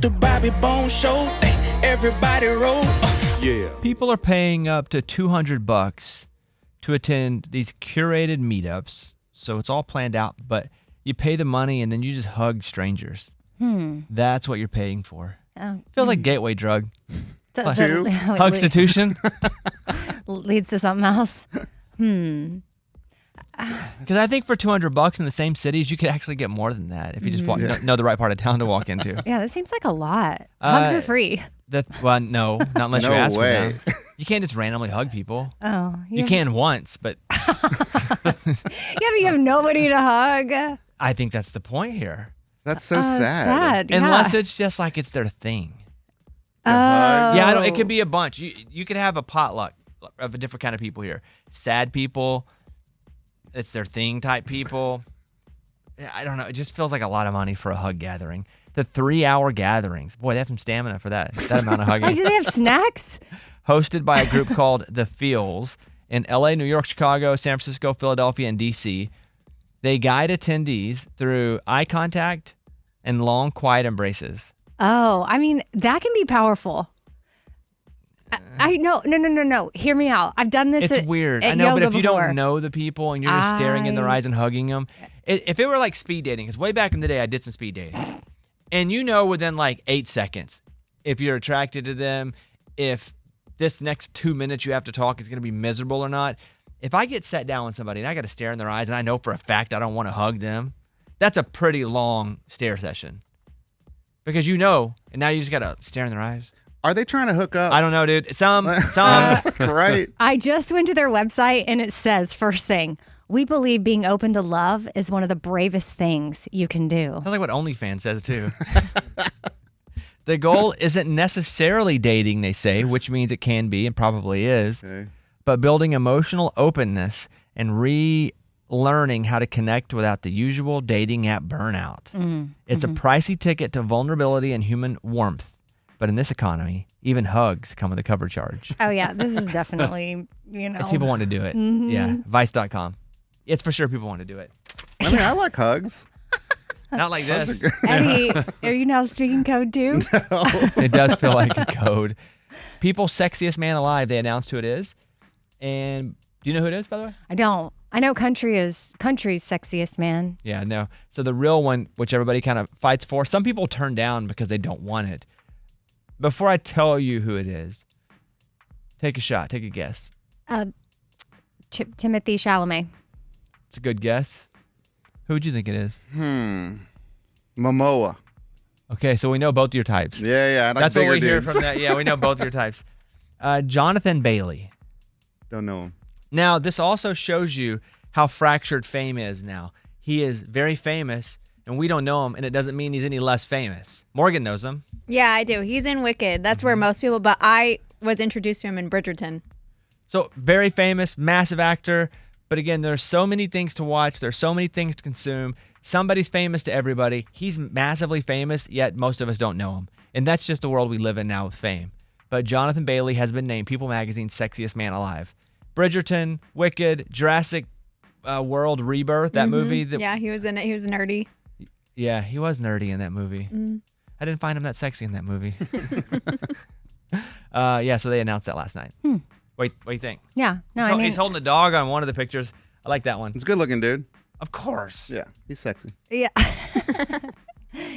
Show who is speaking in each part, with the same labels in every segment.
Speaker 1: the Bobby Bone Show. Ay, everybody roll.
Speaker 2: Yeah.
Speaker 3: People are paying up to $200 to attend these curated meetups. So it's all planned out, but you pay the money and then you just hug strangers. That's what you're paying for. Feels like gateway drug. Hugstitution.
Speaker 4: Leads to something else.
Speaker 3: Because I think for $200 in the same cities, you could actually get more than that if you just know the right part of town to walk into.
Speaker 4: Yeah, that seems like a lot. Hugs are free.
Speaker 3: Well, no, not unless you ask
Speaker 2: way.
Speaker 3: for them. You can't just randomly hug people.
Speaker 4: Oh,
Speaker 3: You can once, but
Speaker 4: yeah, but you have nobody to hug.
Speaker 3: I think that's the point here.
Speaker 2: That's so sad.
Speaker 3: Unless it's just like it's their thing.
Speaker 2: Hug.
Speaker 3: It could be a bunch. You could have a potluck of a different kind of people here. Sad people, it's their thing type people. I don't know. It just feels like a lot of money for a hug gathering. The 3-hour gatherings. Boy, they have some stamina for that amount of hugging.
Speaker 4: Do they have snacks?
Speaker 3: Hosted by a group called The Feels in LA, New York, Chicago, San Francisco, Philadelphia, and DC. They guide attendees through eye contact and long, quiet embraces.
Speaker 4: Oh, I mean, that can be powerful. I know. No. Hear me out. I've done this.
Speaker 3: It's weird.
Speaker 4: At
Speaker 3: I know, but
Speaker 4: yoga
Speaker 3: if you
Speaker 4: before.
Speaker 3: don't know the people and you're just staring in their eyes and hugging them, if it were like speed dating, because way back in the day I did some speed dating, and you know within like 8 seconds if you're attracted to them, if this next 2 minutes you have to talk is going to be miserable or not. If I get sat down with somebody and I got to stare in their eyes and I know for a fact I don't want to hug them, that's a pretty long stare session. Because you know, and now you just got to stare in their eyes.
Speaker 2: Are they trying to hook up?
Speaker 3: I don't know, dude. Some.
Speaker 2: Right.
Speaker 4: I just went to their website and it says, first thing, we believe being open to love is one of the bravest things you can do.
Speaker 3: Sounds like what OnlyFans says, too. The goal isn't necessarily dating, they say, which means it can be and probably is, but building emotional openness and relearning how to connect without the usual dating app burnout. It's a pricey ticket to vulnerability and human warmth. But in this economy, even hugs come with a cover charge.
Speaker 4: Oh, yeah. This is definitely,
Speaker 3: If people want to do it. Yeah. Vice.com. It's for sure people want to do it.
Speaker 2: I mean, I like hugs.
Speaker 3: Not like this.
Speaker 4: Eddie, are you now speaking code too?
Speaker 3: It does feel like a code. People's Sexiest Man Alive, they announced who it is. And do you know who it is, by the way?
Speaker 4: I don't. I know country's sexiest man.
Speaker 3: Yeah, no. So the real one, which everybody kind of fights for, some people turn down because they don't want it. Before I tell you who it is, take a shot. Take a guess.
Speaker 4: Timothy Chalamet.
Speaker 3: It's a good guess. Who would you think it is?
Speaker 2: Momoa.
Speaker 3: Okay, so we know both your types.
Speaker 2: Yeah. I like
Speaker 3: That's what we hear
Speaker 2: dudes.
Speaker 3: from that. Yeah, we know both your types. Jonathan Bailey.
Speaker 2: Don't know him.
Speaker 3: Now, this also shows you how fractured fame is now. He is very famous, and we don't know him, and it doesn't mean he's any less famous. Morgan knows him.
Speaker 5: Yeah, I do. He's in Wicked. That's where most people, but I was introduced to him in Bridgerton.
Speaker 3: So, very famous, massive actor. But again, there's so many things to watch. There's so many things to consume. Somebody's famous to everybody. He's massively famous, yet most of us don't know him. And that's just the world we live in now with fame. But Jonathan Bailey has been named People Magazine's Sexiest Man Alive. Bridgerton, Wicked, Jurassic World Rebirth, that movie.
Speaker 5: Yeah, he was in it. He was nerdy.
Speaker 3: Yeah, he was nerdy in that movie. I didn't find him that sexy in that movie. So they announced that last night. What do you think?
Speaker 4: Yeah. No,
Speaker 3: He's holding a dog on one of the pictures. I like that one.
Speaker 2: He's a good looking dude.
Speaker 3: Of course.
Speaker 2: Yeah, he's sexy.
Speaker 4: Yeah.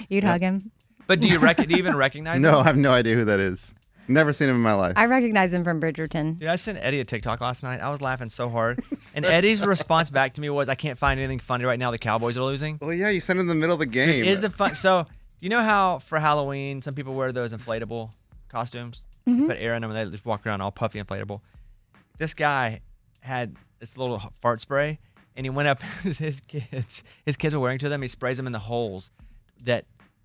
Speaker 4: You'd hug him.
Speaker 3: But do you even recognize him?
Speaker 2: No, I have no idea who that is. Never seen him in my life.
Speaker 4: I recognize him from Bridgerton.
Speaker 3: Dude, I sent Eddie a TikTok last night. I was laughing so hard. And Eddie's response back to me was, I can't find anything funny right now. The Cowboys are losing.
Speaker 2: Well, yeah, you sent him in the middle of the game.
Speaker 3: Is it fun? So, you know how for Halloween, some people wear those inflatable costumes? Put air in them and they just walk around all puffy inflatable. This guy had this little fart spray, and he went up his kids were wearing to them. He sprays them in the holes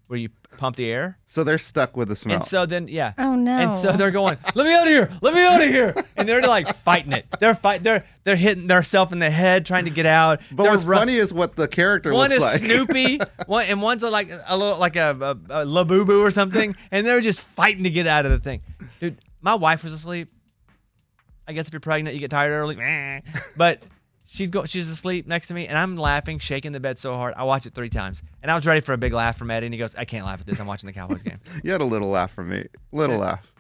Speaker 3: where you pump the air.
Speaker 2: So they're stuck with the smell.
Speaker 3: And so then, yeah.
Speaker 4: Oh, no.
Speaker 3: And so they're going, let me out of here. Let me out of here. And they're like fighting it. They're hitting themselves in the head trying to get out.
Speaker 2: But what's funny is what the character
Speaker 3: one
Speaker 2: looks
Speaker 3: is
Speaker 2: like.
Speaker 3: Snoopy, and one's like a little like a Labubu or something. And they're just fighting to get out of the thing. Dude, my wife was asleep. I guess if you're pregnant, you get tired early. But She's asleep next to me, and I'm laughing, shaking the bed so hard. I watched it 3 times, and I was ready for a big laugh from Eddie, and he goes, "I can't laugh at this. I'm watching the Cowboys game."
Speaker 2: You had a little laugh from me. Little laugh.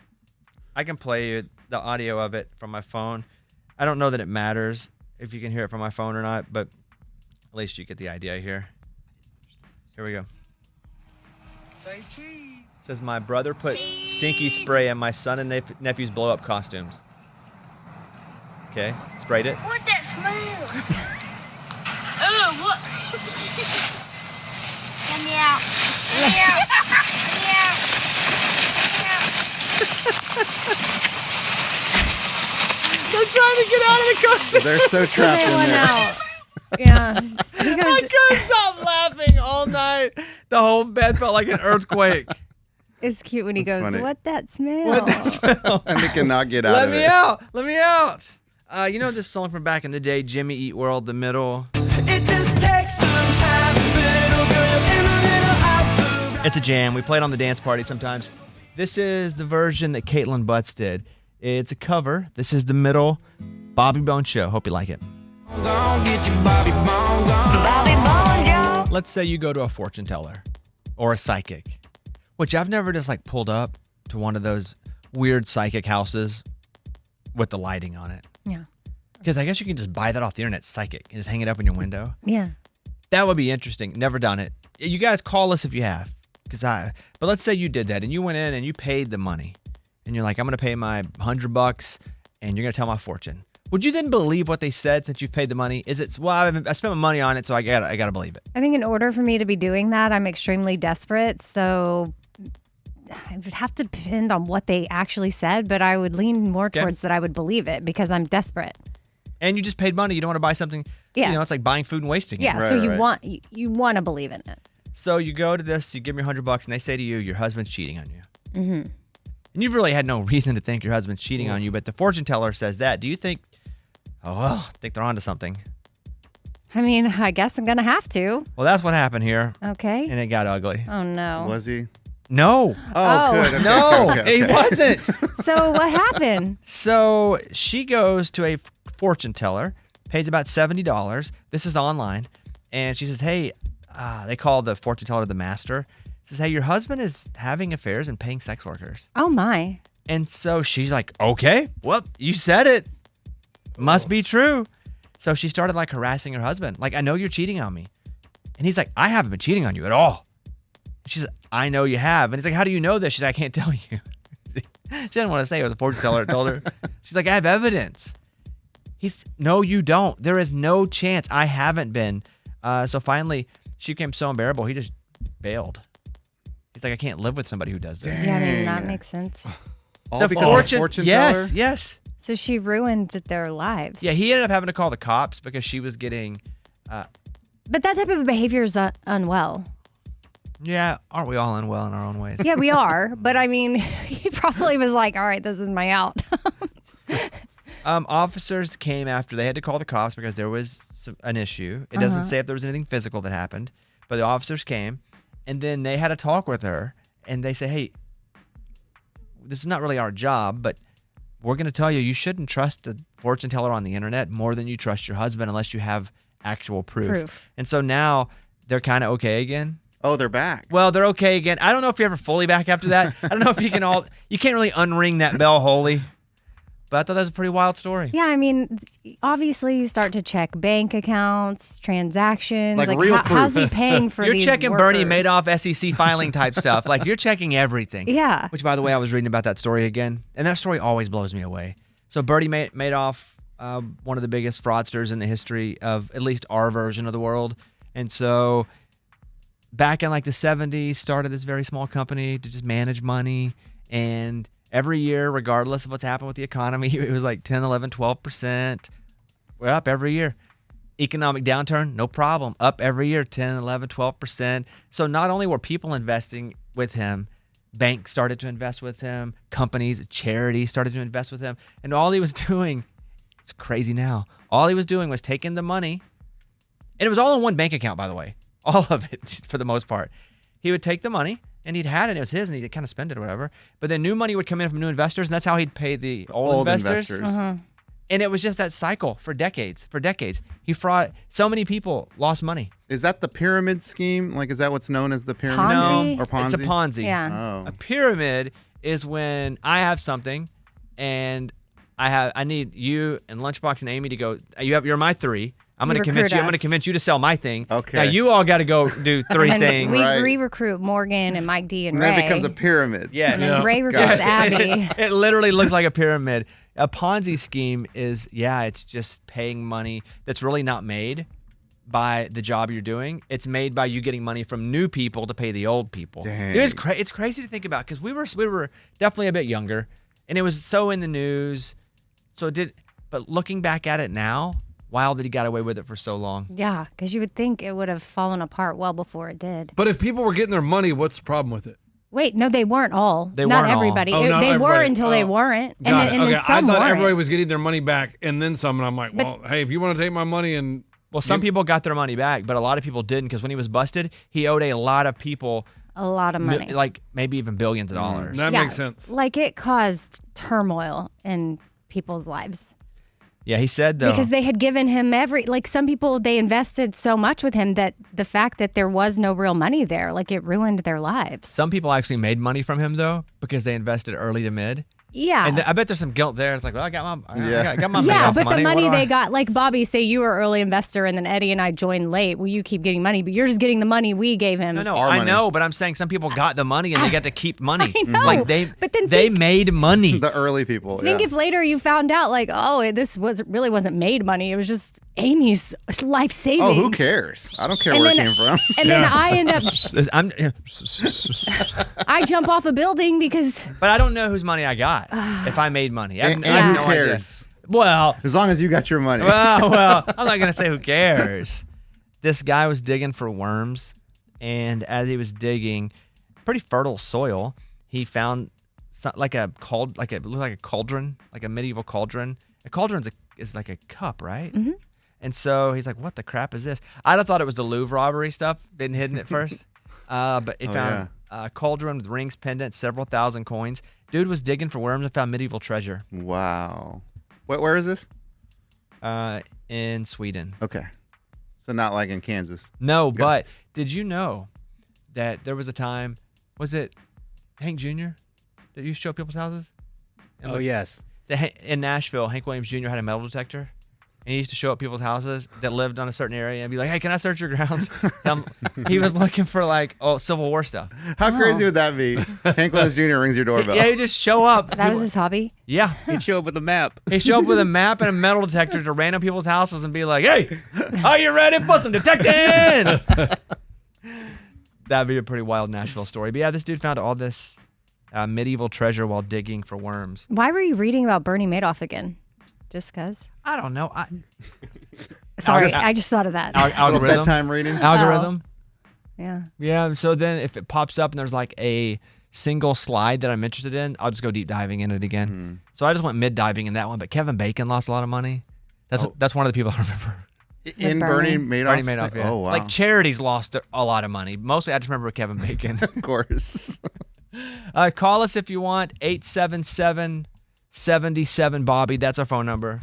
Speaker 3: I can play you the audio of it from my phone. I don't know that it matters if you can hear it from my phone or not, but at least you get the idea here. Here we go.
Speaker 1: Say cheese.
Speaker 3: It says, my brother put stinky spray in my son and nephew's blow-up costumes. Okay, sprayed it.
Speaker 6: What that smell? Ugh, what? Let me out. Let me out. Let me out.
Speaker 3: They're trying to get out of the costume.
Speaker 2: They're so trapped
Speaker 4: They
Speaker 2: in
Speaker 4: went
Speaker 2: there.
Speaker 4: out. Yeah.
Speaker 3: I couldn't stop laughing all night. The whole bed felt like an earthquake.
Speaker 4: It's cute when he
Speaker 2: That's
Speaker 4: goes,
Speaker 2: funny.
Speaker 4: "What that smell?"
Speaker 3: What the smell?
Speaker 2: And they cannot get out
Speaker 3: Let
Speaker 2: of
Speaker 3: me
Speaker 2: it.
Speaker 3: out. Let me out. You know this song from back in the day, Jimmy Eat World, The Middle?
Speaker 1: It just takes some time, little girl in a little outdoor.
Speaker 3: It's a jam. We play it on the dance party sometimes. This is the version that Caitlin Butts did. It's a cover. This is The Middle, Bobby Bones Show. Hope you like it.
Speaker 1: Don't get your Bobby Bones on.
Speaker 3: Let's say you go to a fortune teller or a psychic, which I've never just like pulled up to one of those weird psychic houses with the lighting on it.
Speaker 4: Yeah.
Speaker 3: Because I guess you can just buy that off the internet, psychic, and just hang it up in your window.
Speaker 4: Yeah.
Speaker 3: That would be interesting. Never done it. You guys call us if you have. But let's say you did that and you went in and you paid the money and you're like, I'm going to pay my $100 and you're going to tell my fortune. Would you then believe what they said since you've paid the money? Is it, well, I spent my money on it, so I gotta believe it.
Speaker 4: I think in order for me to be doing that, I'm extremely desperate. So I would have to depend on what they actually said, but I would lean more towards that I would believe it because I'm desperate.
Speaker 3: And you just paid money. You don't want to buy something.
Speaker 4: Yeah.
Speaker 3: You know, it's like buying food and wasting it.
Speaker 4: Yeah.
Speaker 2: Right,
Speaker 4: so
Speaker 2: right.
Speaker 4: you want to believe in it.
Speaker 3: So you go to this, you give me $100, and they say to you, your husband's cheating on you. Mm-hmm. And you've really had no reason to think your husband's cheating on you, but the fortune teller says that. Do you think, I think they're onto something?
Speaker 4: I mean, I guess I'm going to have to.
Speaker 3: Well, that's what happened here,
Speaker 4: Okay.
Speaker 3: and it got ugly.
Speaker 4: Oh, no.
Speaker 2: Was he?
Speaker 3: No.
Speaker 2: Oh, good. Okay,
Speaker 3: No,
Speaker 2: okay,
Speaker 3: he
Speaker 2: okay.
Speaker 3: wasn't.
Speaker 4: So what happened?
Speaker 3: So she goes to a fortune teller, pays about $70. This is online. And she says, hey, they call the fortune teller the master. Says, hey, your husband is having affairs and paying sex workers.
Speaker 4: Oh, my.
Speaker 3: And so she's like, okay, well, you said it. Must be true. So she started like harassing her husband. Like, I know you're cheating on me. And he's like, I haven't been cheating on you at all. She's like, I know you have. And he's like, how do you know this? She's like, I can't tell you. She didn't want to say it was a fortune teller that told her. She's like, I have evidence. No, you don't. There is no chance. I haven't been. So finally, she became so unbearable, he just bailed. He's like, I can't live with somebody who does this.
Speaker 4: Yeah, I mean, that makes sense.
Speaker 2: All because of the fortune teller?
Speaker 3: Yes.
Speaker 4: So she ruined their lives.
Speaker 3: Yeah, he ended up having to call the cops because she was getting,
Speaker 4: But that type of behavior is unwell.
Speaker 3: yeah, aren't we all unwell in our own ways?
Speaker 4: Yeah, we are. But I mean, he probably was like, all right, this is my out.
Speaker 3: Officers came after. They had to call the cops because there was an issue. It doesn't say if there was anything physical that happened, but the officers came, and then they had a talk with her, and they say, hey, this is not really our job, but we're going to tell you, you shouldn't trust the fortune teller on the internet more than you trust your husband unless you have actual proof. And so now they're kind of okay again.
Speaker 2: Oh, they're back.
Speaker 3: Well, they're okay again. I don't know if you're ever fully back after that. I don't know if you can't really unring that bell wholly. But I thought that was a pretty wild story.
Speaker 4: Yeah, I mean, obviously you start to check bank accounts, transactions.
Speaker 2: Like real proof.
Speaker 4: How's he paying for
Speaker 3: You're
Speaker 4: these
Speaker 3: checking
Speaker 4: workers?
Speaker 3: Bernie Madoff SEC filing type stuff. Like, you're checking everything.
Speaker 4: Yeah.
Speaker 3: Which, by the way, I was reading about that story again. And that story always blows me away. So Bernie Madoff, one of the biggest fraudsters in the history of at least our version of the world. And so back in like the 70s, started this very small company to just manage money. And every year, regardless of what's happened with the economy, it was like 10, 11, 12%. We're up every year. Economic downturn, no problem. Up every year, 10, 11, 12%. So not only were people investing with him, banks started to invest with him, companies, charities started to invest with him. And all he was doing, it's crazy now, all he was doing was taking the money, and it was all in one bank account, by the way. All of it, for the most part. He would take the money, and he'd had it, it was his, and he'd kind of spend it or whatever. But then new money would come in from new investors, and that's how he'd pay the old investors. And it was just that cycle for decades. He fraud. So many people lost money.
Speaker 2: Is that the pyramid scheme? Like, is that what's known as the pyramid?
Speaker 4: Ponzi?
Speaker 2: No, or Ponzi?
Speaker 3: It's a Ponzi.
Speaker 4: Yeah.
Speaker 2: Oh.
Speaker 3: A pyramid is when I have something, and I need you and Lunchbox and Amy to go. You're my three. I'm going to convince you. I'm going to convince you to sell my thing.
Speaker 2: Okay.
Speaker 3: Now you all got to go do 3 things.
Speaker 4: We
Speaker 2: Right.
Speaker 4: re-recruit Morgan and Mike D and Ray.
Speaker 2: then it becomes a pyramid.
Speaker 3: Yeah.
Speaker 4: And then Ray recruits Abby.
Speaker 3: It literally looks like a pyramid. A Ponzi scheme is, it's just paying money that's really not made by the job you're doing. It's made by you getting money from new people to pay the old people.
Speaker 2: Dang.
Speaker 3: Dude, it's crazy to think about because we were definitely a bit younger, and it was so in the news. But looking back at it now, wild that he got away with it for so long.
Speaker 4: Yeah, because you would think it would have fallen apart well before it did.
Speaker 7: But if people were getting their money, what's the problem with it?
Speaker 4: Wait, no, they weren't all.
Speaker 3: They
Speaker 4: not
Speaker 3: weren't all.
Speaker 4: everybody.
Speaker 7: Oh, not
Speaker 4: they were
Speaker 7: everybody.
Speaker 4: until they weren't, and
Speaker 7: Got
Speaker 4: then,
Speaker 7: it.
Speaker 4: and then
Speaker 7: Okay,
Speaker 4: some
Speaker 7: I thought
Speaker 4: weren't.
Speaker 7: everybody was getting their money back and then some, and I'm like, well, hey, if you want to take my money and
Speaker 3: Well, some people got their money back, but a lot of people didn't because when he was busted, he owed a lot of people
Speaker 4: A lot of money.
Speaker 3: like maybe even billions of dollars.
Speaker 7: that makes sense.
Speaker 4: Like it caused turmoil in people's lives.
Speaker 3: Yeah, he said though.
Speaker 4: Because they had given him some people, they invested so much with him that the fact that there was no real money there, like it ruined their lives.
Speaker 3: Some people actually made money from him though because they invested early to mid.
Speaker 4: Yeah.
Speaker 3: And I bet there's some guilt there. It's like, well, I got my money
Speaker 4: Yeah,
Speaker 3: off
Speaker 4: but
Speaker 3: money.
Speaker 4: the money
Speaker 3: What do
Speaker 4: they
Speaker 3: I-
Speaker 4: got, like Bobby, say you were an early investor and then Eddie and I joined late. Well, you keep getting money, but you're just getting the money we gave him.
Speaker 3: No,
Speaker 2: Our
Speaker 3: I
Speaker 2: money.
Speaker 3: know, but I'm saying some people got the money and they got to keep money.
Speaker 4: I know,
Speaker 3: Like
Speaker 4: but then
Speaker 3: they
Speaker 4: think-
Speaker 3: made money.
Speaker 2: The early people.
Speaker 4: Think
Speaker 2: yeah.
Speaker 4: if later you found out, like, oh, this really wasn't made money. It was just Amy's life savings.
Speaker 2: Oh, who cares? I don't care
Speaker 4: And
Speaker 2: where
Speaker 4: then-
Speaker 2: it came from.
Speaker 4: And then I end up,
Speaker 3: I'm,
Speaker 4: I jump off a building because
Speaker 3: but I don't know whose money I got if I made money. I
Speaker 2: And
Speaker 3: have
Speaker 2: who
Speaker 3: no idea.
Speaker 2: cares?
Speaker 3: Well,
Speaker 2: As long as you got your money.
Speaker 3: well, I'm not gonna say who cares. This guy was digging for worms, and as he was digging, pretty fertile soil, he found it looked like a cauldron, like a medieval cauldron. A cauldron is like a cup, right? Mm-hmm. And so he's like, "What the crap is this?" I'd have thought it was the Louvre robbery stuff, been hidden at first, but he found a cauldron with rings, pendants, several thousand coins. Dude was digging for worms and found medieval treasure
Speaker 2: Wow. Where is this?
Speaker 3: in Sweden.
Speaker 2: Okay. So not like in Kansas.
Speaker 3: No, but did you know that there was a time, was it Hank Jr. that used to show up people's houses?
Speaker 8: Oh, yes.
Speaker 3: In Nashville, Hank Williams Jr. had a metal detector. And he used to show up people's houses that lived on a certain area and be like, "Hey, can I search your grounds?" He was looking for Civil War stuff.
Speaker 2: How crazy would that be? Hank Williams Jr. rings your doorbell.
Speaker 3: Yeah, he'd just show up.
Speaker 4: that was his hobby.
Speaker 3: Yeah.
Speaker 8: He'd show up with a map.
Speaker 3: He'd show up with a map and a metal detector to random people's houses and be like, "Hey, are you ready for some detecting?" That'd be a pretty wild Nashville story. But yeah, this dude found all this medieval treasure while digging for worms.
Speaker 4: Why were you reading about Bernie Madoff again? Just because?
Speaker 3: I don't know.
Speaker 4: Sorry, I just thought of that.
Speaker 2: Little
Speaker 3: Algorithm.
Speaker 2: bedtime reading.
Speaker 3: Algorithm.
Speaker 4: Yeah.
Speaker 3: Yeah. So then if it pops up and there's like a single slide that I'm interested in, I'll just go deep diving in it again. So I just went mid diving in that one. But Kevin Bacon lost a lot of money. That's one of the people I remember.
Speaker 2: In
Speaker 4: Bernie.
Speaker 2: Bernie Madoff.
Speaker 3: Bernie Madoff, yeah.
Speaker 2: Oh, wow.
Speaker 3: Like charities lost a lot of money. Mostly I just remember Kevin Bacon.
Speaker 2: Of course.
Speaker 3: Call us if you want. 877-77 Bobby. That's our phone number.